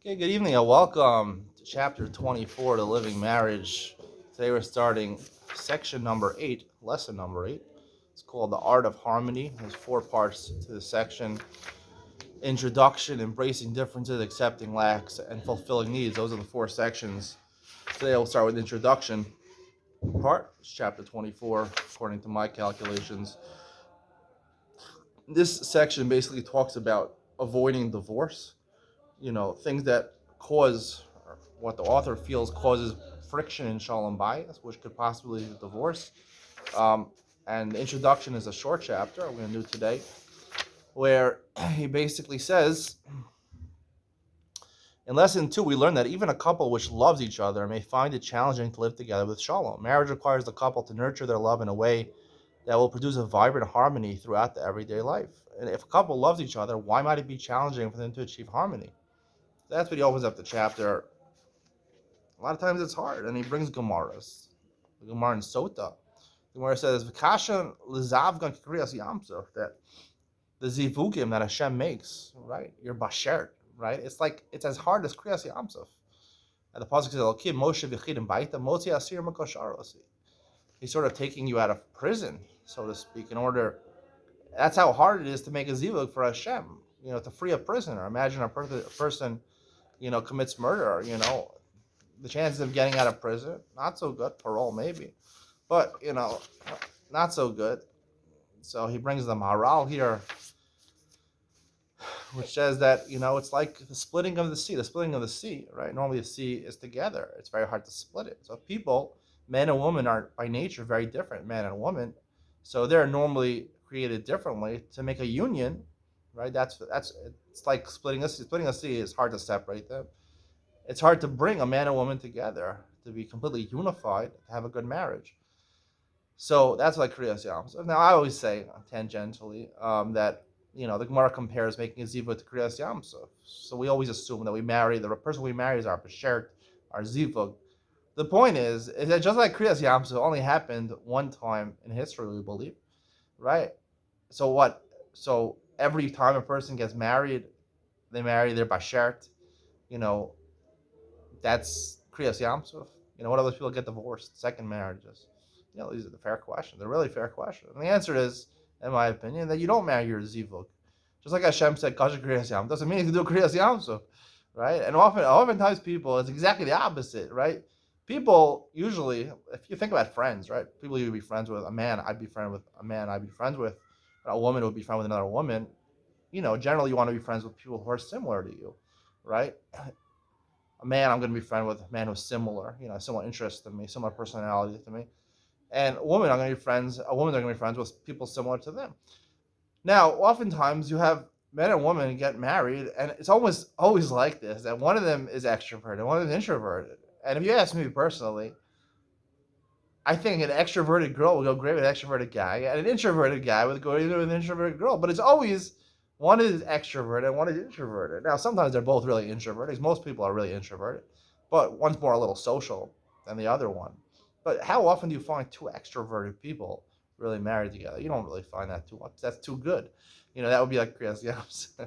Okay, good evening and welcome to chapter 24, The Living Marriage. Today we're starting section number 8, lesson number 8. It's called The Art of Harmony. There's 4 parts to the section. Introduction, embracing differences, accepting lacks, and fulfilling needs. Those are the 4 sections. Today we'll start with the introduction part. It's chapter 24, according to my calculations. This section basically talks about avoiding divorce. Things that cause, or what the author feels causes friction in Shalom Bayis, which could possibly lead to divorce. And the introduction is a short chapter we're going to do today, where he basically says, in lesson 2, we learn that even a couple which loves each other may find it challenging to live together with Shalom. Marriage requires the couple to nurture their love in a way that will produce a vibrant harmony throughout the everyday life. And if a couple loves each other, why might it be challenging for them to achieve harmony? That's what he opens up the chapter. A lot of times it's hard, and he brings Gemaras. The Gemara in Sota. The Gemara says, "V'kashan l'zavgan kriyas yamsuf," that the zivugim that Hashem makes, right? Your bashert, right? It's as hard as kriyas yamsuf. And the pasuk says, "Elokim Moshe v'chidim baita motzi asir makosharosi." He's sort of taking you out of prison, so to speak, in order. That's how hard it is to make a zivug for Hashem. To free a prisoner. Imagine a person, commits murder. The chances of getting out of prison, not so good. Parole, maybe. But, not so good. So he brings the Maharal here, which says that, it's like the splitting of the sea. The splitting of the sea, right? Normally the sea is together. It's very hard to split it. So people, men and women, are by nature very different, man and woman. So they're normally created differently to make a union, right? It's like splitting a sea. Splitting a sea is hard to separate them. It's hard to bring a man and woman together to be completely unified, to have a good marriage. So that's like Kriyas Yamsuf. Now I always say tangentially that the Gemara compares making a zivug to Kriyas Yamsuf. So we always assume that the person we marry is our bashert, our zivug. The point is that just like Kriyas Yamsuf only happened one time in history, we believe, right? So what? So every time a person gets married, they marry their bashert. That's Kriyas Yamsuf. What other people get divorced? Second marriages. These are the fair questions. They're really fair questions. And the answer is, in my opinion, that you don't marry your zivug. Just like Hashem said, Kasha Kriyas Yam, doesn't mean you can do Kriyas Yamsuf, right? And oftentimes people, it's exactly the opposite, right? People usually, if you think about friends, right? People you would be friends with, a man, I'd be friends with a man, I'd be friends with, a woman would be friends with another woman. Generally you want to be friends with people who are similar to you, right? A man, I'm going to be friends with a man who's similar, similar interests to me, similar personality to me. And a woman, they're going to be friends with people similar to them. Now, oftentimes you have men and women get married, and it's almost always like this, that one of them is extroverted and one of them is introverted. And if you ask me personally, I think an extroverted girl would go great with an extroverted guy, and an introverted guy would go either with an introverted girl. But it's always one is extroverted and one is introverted. Now, sometimes they're both really introverted. Most people are really introverted, but one's more a little social than the other one. But how often do you find two extroverted people really married together? You don't really find that too much. That's too good. That would be like Kriyas Yams.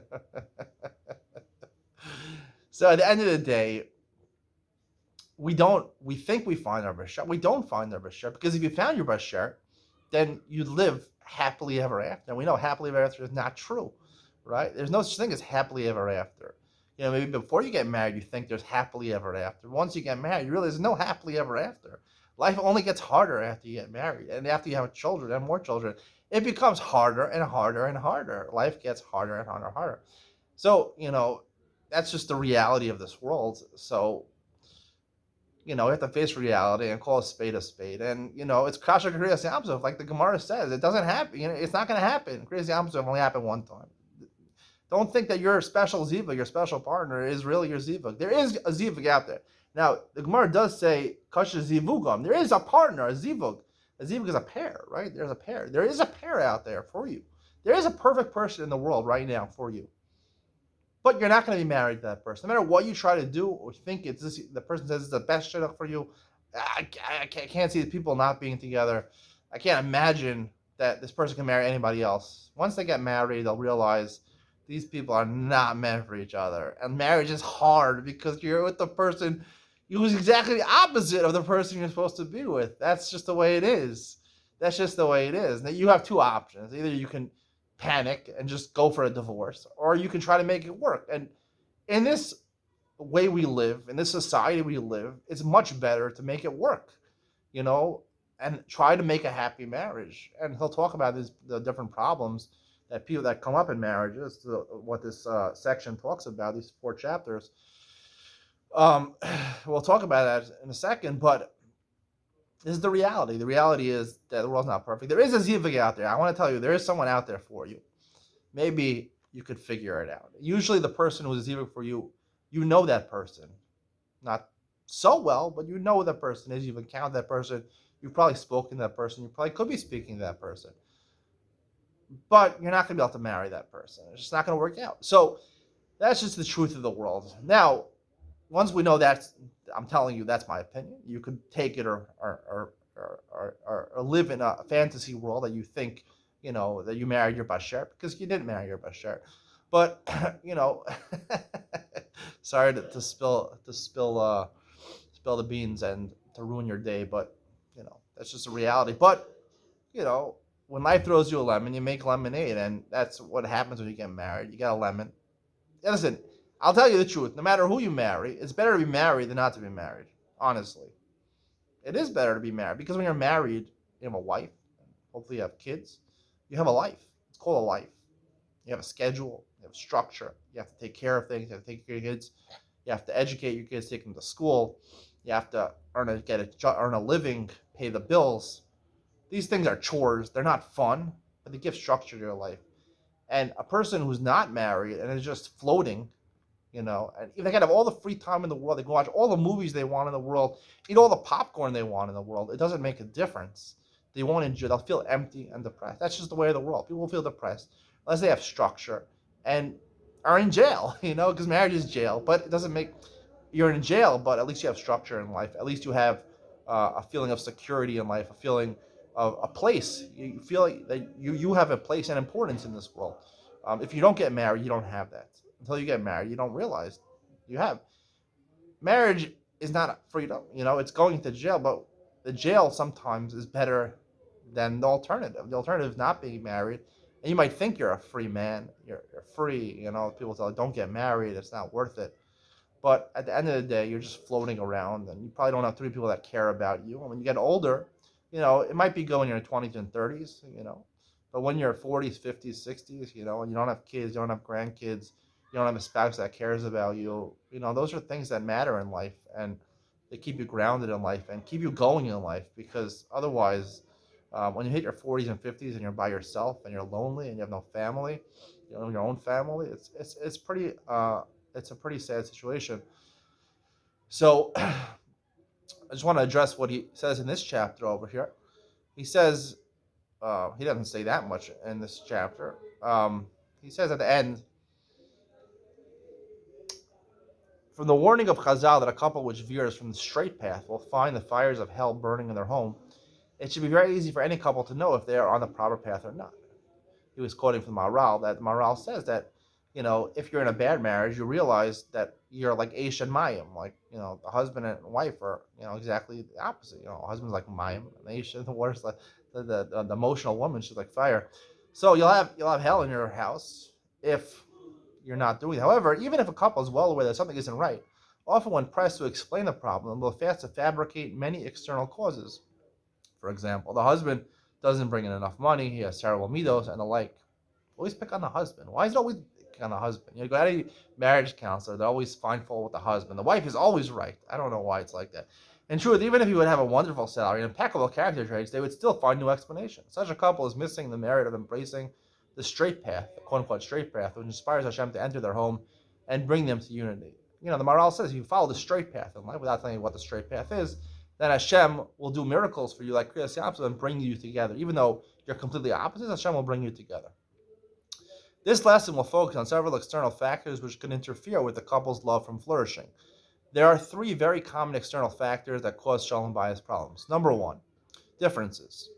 So at the end of the day, we think we find our bashar. We don't find our bashar, because if you found your bashar, then you'd live happily ever after. And we know happily ever after is not true, right? There's no such thing as happily ever after. Maybe before you get married, you think there's happily ever after. Once you get married, you realize there's no happily ever after. Life only gets harder after you get married, and after you have children and more children, it becomes harder and harder and harder. Life gets harder and harder and harder. So, that's just the reality of this world. So, we have to face reality and call a spade a spade. And, it's Kasha Kriyas Yamsuf, like the Gemara says. It doesn't happen. It's not going to happen. Kriyas Yamsuf only happened one time. Don't think that your special zivug, your special partner, is really your zivug. There is a zivug out there. Now, the Gemara does say, Kasha zivugam. There is a partner, a zivug. A zivug is a pair, right? There's a pair. There is a pair out there for you. There is a perfect person in the world right now for you. But you're not going to be married to that person. No matter what you try to do or think the person says it's the best shidduch for you, I can't see the people not being together. I can't imagine that this person can marry anybody else. Once they get married, they'll realize These people are not meant for each other. And marriage is hard because you're with the person who's exactly the opposite of the person you're supposed to be with. That's just the way it is. That's just the way it is. Now, you have two options. Either you can panic and just go for a divorce, or you can try to make it work. And in this way we live, in this society we live, it's much better to make it work, you know, and try to make a happy marriage. And he'll talk about the different problems that people that come up in marriages, what this section talks about, these 4 chapters. Um, we'll talk about that in a second, but this is the reality. The reality is that the world's not perfect. There is a zivug out there. I want to tell you, there is someone out there for you. Maybe you could figure it out. Usually the person who's a zivug for you, you know that person. Not so well, but you know who that person is. You've encountered that person. You've probably spoken to that person. You probably could be speaking to that person. But you're not going to be able to marry that person. It's just not going to work out. So that's just the truth of the world. Now, once we know that, I'm telling you, that's my opinion. You could take it or live in a fantasy world that you think, you know, that you married your basher, because you didn't marry your basher. But, you know, sorry to spill the beans and to ruin your day, but, you know, that's just a reality. But, you know, when life throws you a lemon, you make lemonade, and that's what happens when you get married. You got a lemon. And listen, I'll tell you the truth. No matter who you marry, it's better to be married than not to be married. Honestly, it is better to be married, because when you're married, you have a wife. Hopefully, you have kids. You have a life. It's called a life. You have a schedule. You have structure. You have to take care of things. You have to take care of your kids. You have to educate your kids, take them to school. You have to earn a living, pay the bills. These things are chores. They're not fun, but they give structure to your life. And a person who's not married and is just floating, you know, and if they can have all the free time in the world, they can watch all the movies they want in the world, eat all the popcorn they want in the world, it doesn't make a difference. They won't enjoy. They'll feel empty and depressed. That's just the way of the world. People will feel depressed unless they have structure and are in jail, you know, because marriage is jail. But it doesn't make you're in jail, but at least you have structure in life. At least you have a feeling of security in life, a feeling of a place. You feel like that you have a place and importance in this world. If you don't get married, you don't have that. Until you get married, you don't realize you have. Marriage is not freedom. You know, it's going to jail, but the jail sometimes is better than the alternative. The alternative is not being married. And you might think you're a free man. You're free. You know, people tell you, don't get married. It's not worth it. But at the end of the day, you're just floating around, and you probably don't have 3 people that care about you. And when you get older, you know, it might be good when you're in your 20s and 30s, you know. But when you're 40s, 50s, 60s, you know, and you don't have kids, you don't have grandkids, you don't have a spouse that cares about you, you know, those are things that matter in life, and they keep you grounded in life and keep you going in life, because otherwise, when you hit your 40s and 50s and you're by yourself and you're lonely and you have no family, you know, your own family, it's pretty it's a pretty sad situation. So I just want to address what he says in this chapter over here. He says he doesn't say that much in this chapter. He says at the end, from the warning of Chazal that a couple which veers from the straight path will find the fires of hell burning in their home, it should be very easy for any couple to know if they are on the proper path or not. He was quoting from Maharal, that Maharal says that, you know, if you're in a bad marriage, you realize that you're like Aish and Mayim, like, you know, the husband and wife are, you know, exactly the opposite. You know, the husband's like Mayim, and Aish, the worst, like the emotional woman, she's like fire. So you'll have hell in your house if you're not doing it. However, even if a couple is well aware that something isn't right, often when pressed to explain the problem, they'll fast to fabricate many external causes. For example, the husband doesn't bring in enough money, he has terrible midos, and the like. Always pick on the husband. Why is it always pick on the husband? You know, go to any marriage counselor, they always find fault with the husband. The wife is always right. I don't know why it's like that. In truth, even if he would have a wonderful salary and impeccable character traits, they would still find new explanations. Such a couple is missing the merit of embracing the straight path, the quote-unquote straight path, which inspires Hashem to enter their home and bring them to unity. You know, the Maharal says, if you follow the straight path in life without telling you what the straight path is, then Hashem will do miracles for you like Kriyas Yamsuf and bring you together. Even though you're completely opposites, Hashem will bring you together. This lesson will focus on several external factors which can interfere with the couple's love from flourishing. There are 3 very common external factors that cause Shalom Bayis problems. Number 1, differences.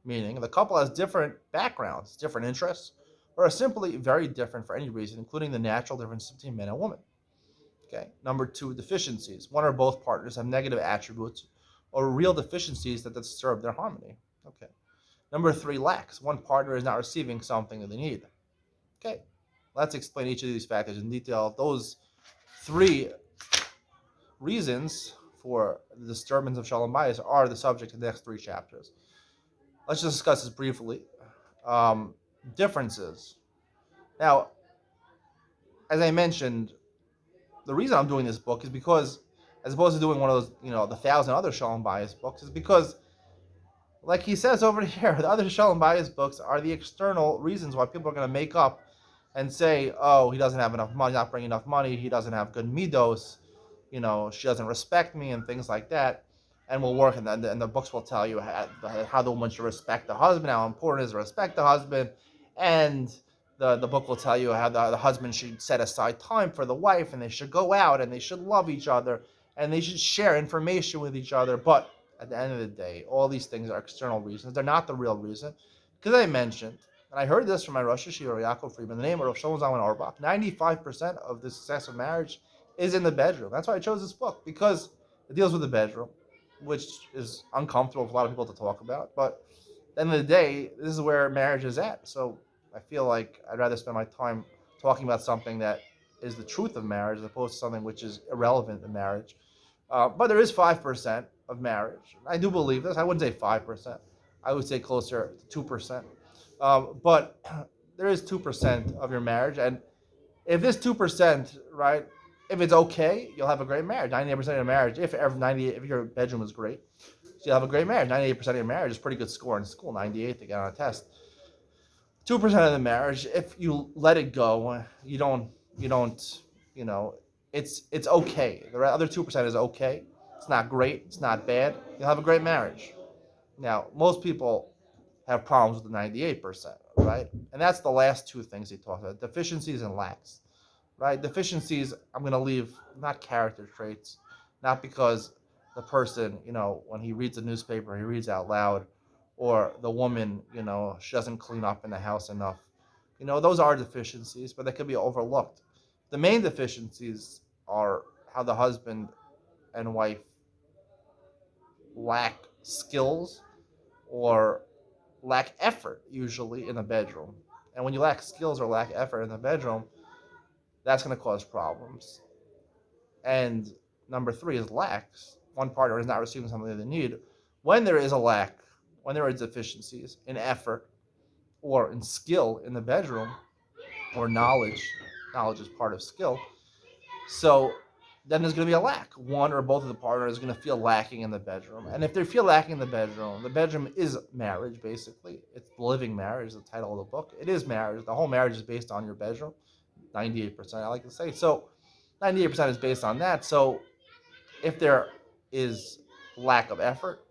Meaning the couple has different backgrounds, different interests, or are simply very different for any reason, including the natural difference between men and women. Okay. Number two, deficiencies. One or both partners have negative attributes or real deficiencies that disturb their harmony. Okay. Number three, lacks. One partner is not receiving something that they need. Okay. Let's explain each of these factors in detail. Those three reasons for the disturbance of Shalom Bayis are the subject of the next three chapters. Let's just discuss this briefly. Differences. Now, as I mentioned, the reason I'm doing this book is because, as opposed to doing one of those, the 1,000 other Shalom Bayis books, is because, like he says over here, the other Shalom Bayis books are the external reasons why people are going to make up and say, oh, he doesn't have enough money, not bringing enough money, he doesn't have good midos, she doesn't respect me, and things like that. And we'll work, and the books will tell you how the woman should respect the husband, how important it is to respect the husband, and the book will tell you how the husband should set aside time for the wife, and they should go out, and they should love each other, and they should share information with each other. But at the end of the day, all these things are external reasons. They're not the real reason. Because I mentioned, and I heard this from my Rosh Hashiva, Yaakov Friedman, the name of Shalom Zalman Auerbach, 95% of the success of marriage is in the bedroom. That's why I chose this book, because it deals with the bedroom, which is uncomfortable for a lot of people to talk about. But at the end of the day, this is where marriage is at. So I feel like I'd rather spend my time talking about something that is the truth of marriage as opposed to something which is irrelevant in marriage. But there is 5% of marriage. I do believe this. I wouldn't say 5%. I would say closer to 2%. But there is 2% of your marriage. And if this 2%, right, if it's okay, you'll have a great marriage. 98% of your marriage, if your bedroom is great, so you'll have a great marriage. 98% of your marriage is a pretty good score in school, 98 to get on a test. 2% of the marriage, if you let it go, you don't, it's okay. The other 2% is okay. It's not great. It's not bad. You'll have a great marriage. Now, most people have problems with the 98%, right? And that's the last two things he talks about, deficiencies and lacks, right? Deficiencies, I'm going to leave, not character traits, not because the person, when he reads a newspaper, he reads out loud, or the woman, she doesn't clean up in the house enough. Those are deficiencies, but they could be overlooked. The main deficiencies are how the husband and wife lack skills or lack effort, usually, in the bedroom. And when you lack skills or lack effort in the bedroom, that's going to cause problems. And number three is lacks. One partner is not receiving something they need. When there is a lack, when there are deficiencies in effort or in skill in the bedroom, or knowledge is part of skill, so then there's going to be a lack. One or both of the partners is going to feel lacking in the bedroom. And if they feel lacking in the bedroom is marriage, basically. It's living marriage, the title of the book. It is marriage. The whole marriage is based on your bedroom, 98%, I like to say. So 98% is based on that. So if there is lack of effort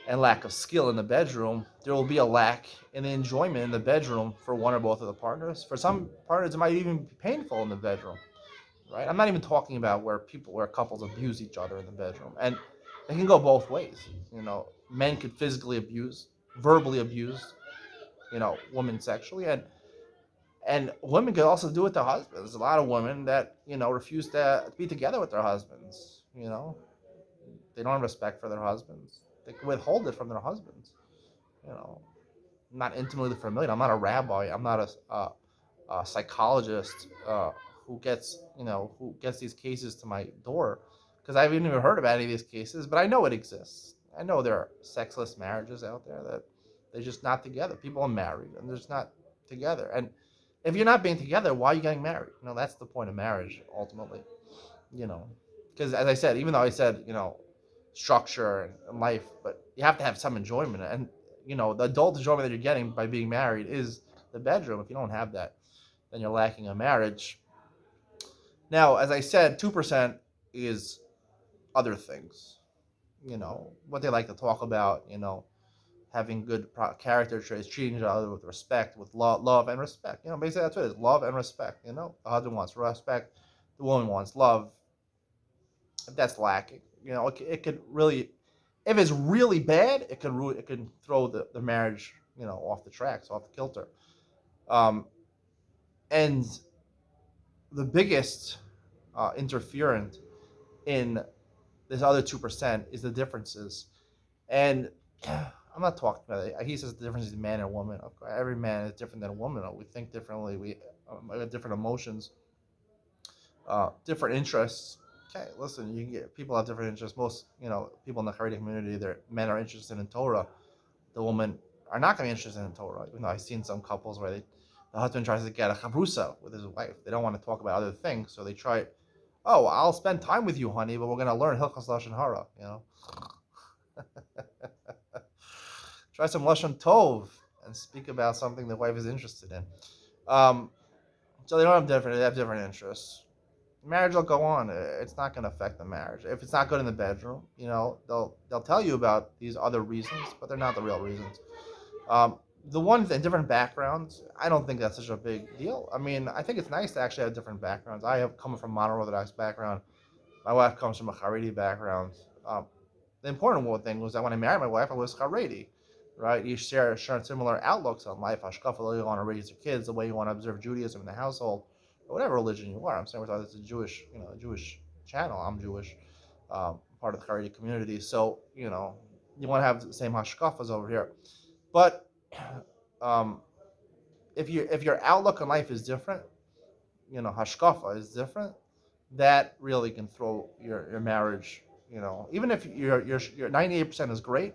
and lack of skill in the bedroom, there will be a lack in the enjoyment in the bedroom for one or both of the partners. For some partners, it might even be painful in the bedroom. Right? I'm not even talking about where couples abuse each other in the bedroom, and it can go both ways. Men could physically abuse, verbally abuse, women sexually, and women could also do it to husbands. There's a lot of women that refuse to be together with their husbands. They don't have respect for their husbands. They withhold it from their husbands. I'm not intimately familiar. I'm not a rabbi. I'm not a psychologist. Who gets these cases to my door, because I haven't even heard about any of these cases, but I know it exists. I know there are sexless marriages out there that they're just not together. People are married and they're just not together. And if you're not being together, why are you getting married? That's the point of marriage ultimately. Because as I said, even though I said structure and life, but you have to have some enjoyment, and the adult enjoyment that you're getting by being married is the bedroom. If you don't have that, then you're lacking a marriage. Now, as I said, 2% is other things. What they like to talk about, having good character traits, treating each other with respect, with love and respect. Basically that's what it is, love and respect. The husband wants respect, the woman wants love. If that's lacking, it could really, if it's really bad, it can throw the marriage, off the tracks, off the kilter. And the biggest interferent in this other 2% is the differences. And I'm not talking about it. He says the difference is man and woman. Of course, every man is different than a woman. We think differently. We have different emotions, different interests. Okay, listen, you get people have different interests. Most, people in the Haredi community, their men are interested in Torah. The women are not going to be interested in Torah. Even though I've seen some couples where the husband tries to get a chabrusa with his wife. They don't want to talk about other things, so they try. Oh, I'll spend time with you, honey, but we're going to learn Hilchas Lashon Hara. Try some Lashon Tov and speak about something the wife is interested in. So they don't have they have different interests. Marriage will go on. It's not going to affect the marriage. If it's not good in the bedroom, they'll tell you about these other reasons, but they're not the real reasons. The one thing, different backgrounds, I don't think that's such a big deal. I mean, I think it's nice to actually have different backgrounds. I have come from a modern Orthodox background. My wife comes from a Haredi background. The important thing was that when I married my wife, I was Haredi, right? You share similar outlooks on life, hashkafa, the way you want to raise your kids, the way you want to observe Judaism in the household, or whatever religion you are. I'm saying it's a Jewish, Jewish channel. I'm Jewish, part of the Haredi community. So, you want to have the same hashkafas over here. But if your outlook on life is different, hashkafa is different, that really can throw your marriage. Even if your 98% is great,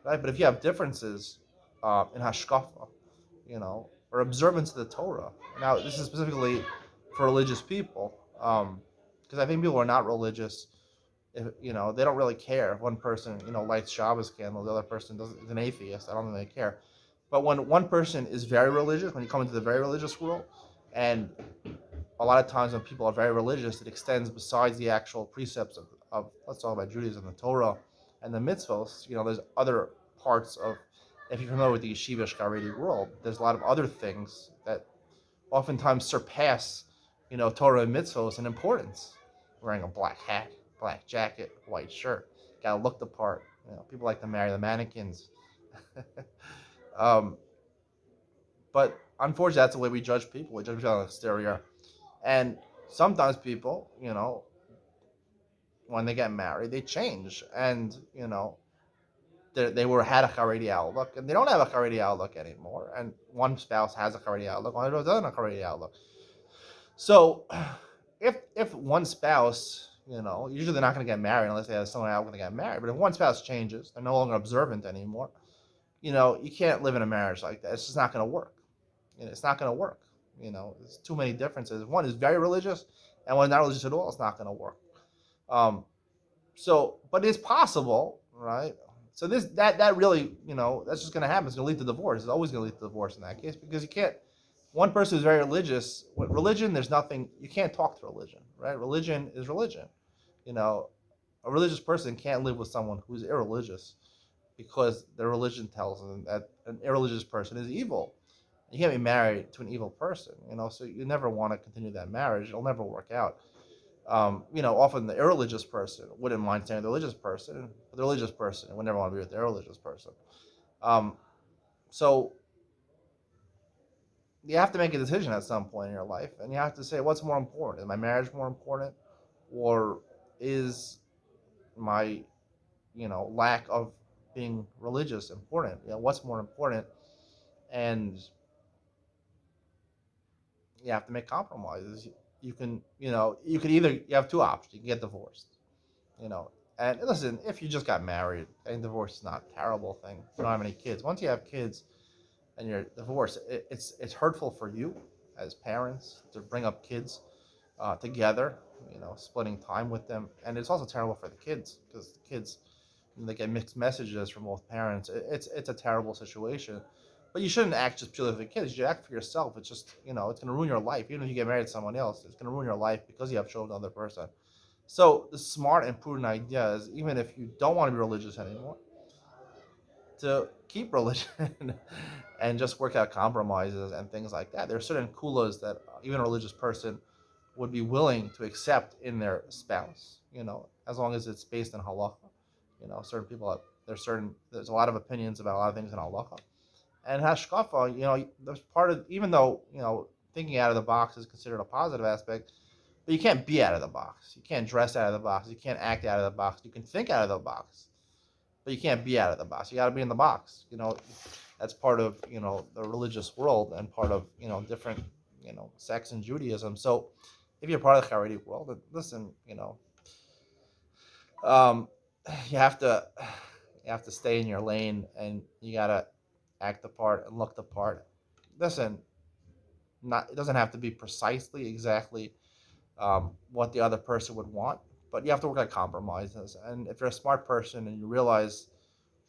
right? But if you have differences in hashkafa, or observance of the Torah. Now, this is specifically for religious people, because I think people who are not religious, if, they don't really care if one person, lights Shabbos candles, the other person is an atheist. I don't think they care. But when one person is very religious, when you come into the very religious world, and a lot of times when people are very religious, it extends besides the actual precepts of let's talk about Judaism, the Torah, and the mitzvos. There's other parts of, if you're familiar with the yeshiva Haredi world, there's a lot of other things that oftentimes surpass, Torah and mitzvos in importance. Wearing a black hat, black jacket, white shirt, gotta look the part. People like to marry the mannequins. But unfortunately, that's the way we judge people. We judge people on the exterior. And sometimes people, when they get married, they change. And, they had a Haredi outlook, and they don't have a Haredi outlook anymore. And one spouse has a Haredi outlook, one doesn't have a Haredi outlook. So if one spouse, usually they're not going to get married unless they have someone else going to get married. But if one spouse changes, they're no longer observant anymore, you can't live in a marriage like that. It's just not going to work. It's not going to work. There's too many differences. One is very religious, and one is not religious at all. It's not going to work. But it's possible, right? So that really, that's just going to happen. It's going to lead to divorce. It's always going to lead to divorce in that case, because you can't. One person who's very religious. With religion, there's nothing. You can't talk to religion, right? Religion is religion. A religious person can't live with someone who's irreligious, because their religion tells them that an irreligious person is evil. You can't be married to an evil person, so you never want to continue that marriage. It'll never work out. Often the irreligious person wouldn't mind staying with the religious person, but the religious person would never want to be with the irreligious person. So you have to make a decision at some point in your life, and you have to say, what's more important? Is my marriage more important, or is my, lack of being religious important? What's more important? And you have to make compromises. You can, you could either, you have two options. You can get divorced, and listen, if you just got married, and divorce is not a terrible thing. You don't have any kids. Once you have kids and you're divorced, it's hurtful for you as parents to bring up kids together, splitting time with them. And it's also terrible for the kids, because the kids, they get mixed messages from both parents. It's a terrible situation. But you shouldn't act just purely for the kids. You should act for yourself. It's just, it's going to ruin your life. Even if you get married to someone else, it's going to ruin your life because you have children with another person. So the smart and prudent idea is, even if you don't want to be religious anymore, to keep religion and just work out compromises and things like that. There are certain kulas that even a religious person would be willing to accept in their spouse, as long as it's based on halacha. Certain people, there's a lot of opinions about a lot of things in halacha. And hashkafa, there's part of, even though, thinking out of the box is considered a positive aspect, but you can't be out of the box. You can't dress out of the box. You can't act out of the box. You can think out of the box, but you can't be out of the box. You got to be in the box. That's part of the religious world and part of different sects in Judaism. So if you're part of the Haredi world, then listen, um, you have to stay in your lane, and you gotta act the part and look the part. Listen, not it doesn't have to be precisely exactly what the other person would want, but you have to work at compromises. And if you're a smart person and you realize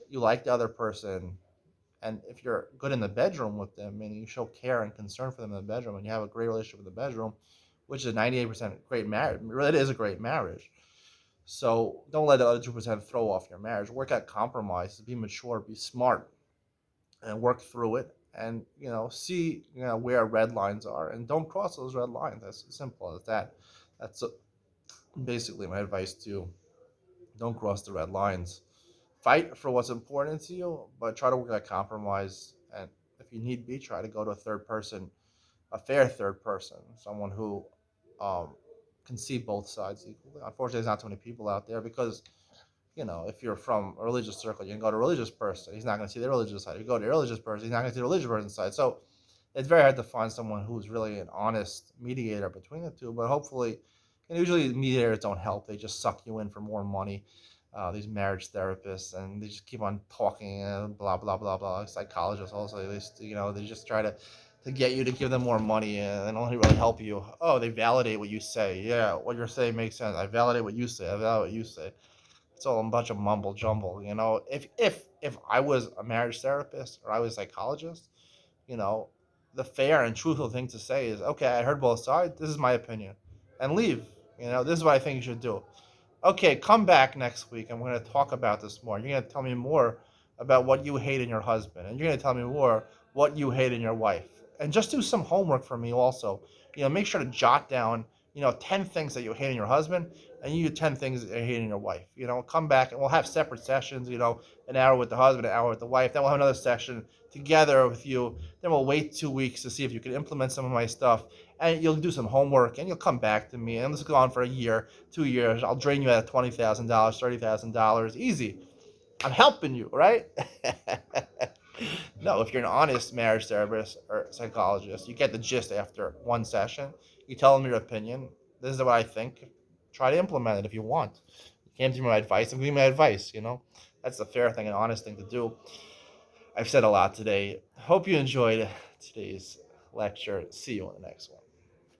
you like the other person, and if you're good in the bedroom with them and you show care and concern for them in the bedroom and you have a great relationship in the bedroom, which is 98% great marriage, it is a great marriage. So don't let the other 2% throw off your marriage. Work at compromises, be mature, be smart, and work through it. And see where red lines are, and don't cross those red lines. That's as simple as that. That's basically my advice to you. Don't cross the red lines. Fight for what's important to you, but try to work at compromise. And if you need be, try to go to a third person, a fair third person, someone who um, can see both sides equally. Unfortunately, there's not too many people out there because, if you're from a religious circle, you can go to a religious person. He's not going to see the religious side. You go to a religious person, he's not going to see the religious person's side. So it's very hard to find someone who's really an honest mediator between the two. But hopefully, usually mediators don't help. They just suck you in for more money. These marriage therapists, and they just keep on talking and blah blah blah blah. Psychologists also, they just try to get you to give them more money, and they don't really help you. Oh, they validate what you say. Yeah, what you're saying makes sense. I validate what you say. I validate what you say. It's all a bunch of mumble jumble. If I was a marriage therapist or I was a psychologist, you know, the fair and truthful thing to say is, okay, I heard both sides. This is my opinion, and leave. This is what I think you should do. Okay, come back next week and we're going to talk about this more. You're going to tell me more about what you hate in your husband, and you're going to tell me more what you hate in your wife. And just do some homework for me also. Make sure to jot down, 10 things that you hate in your husband, and you do 10 things that you hate in your wife. Come back and we'll have separate sessions, an hour with the husband, an hour with the wife. Then we'll have another session together with you. Then we'll wait 2 weeks to see if you can implement some of my stuff. And you'll do some homework and you'll come back to me. And this will go on for a year, 2 years. I'll drain you out of $20,000, $30,000. Easy. I'm helping you, right? No, if you're an honest marriage therapist or psychologist, you get the gist after one session. You tell them your opinion. This is what I think. Try to implement it if you want. You can't give me my advice. I'm giving you my advice. That's the fair thing and honest thing to do. I've said a lot today. Hope you enjoyed today's lecture. See you on the next one.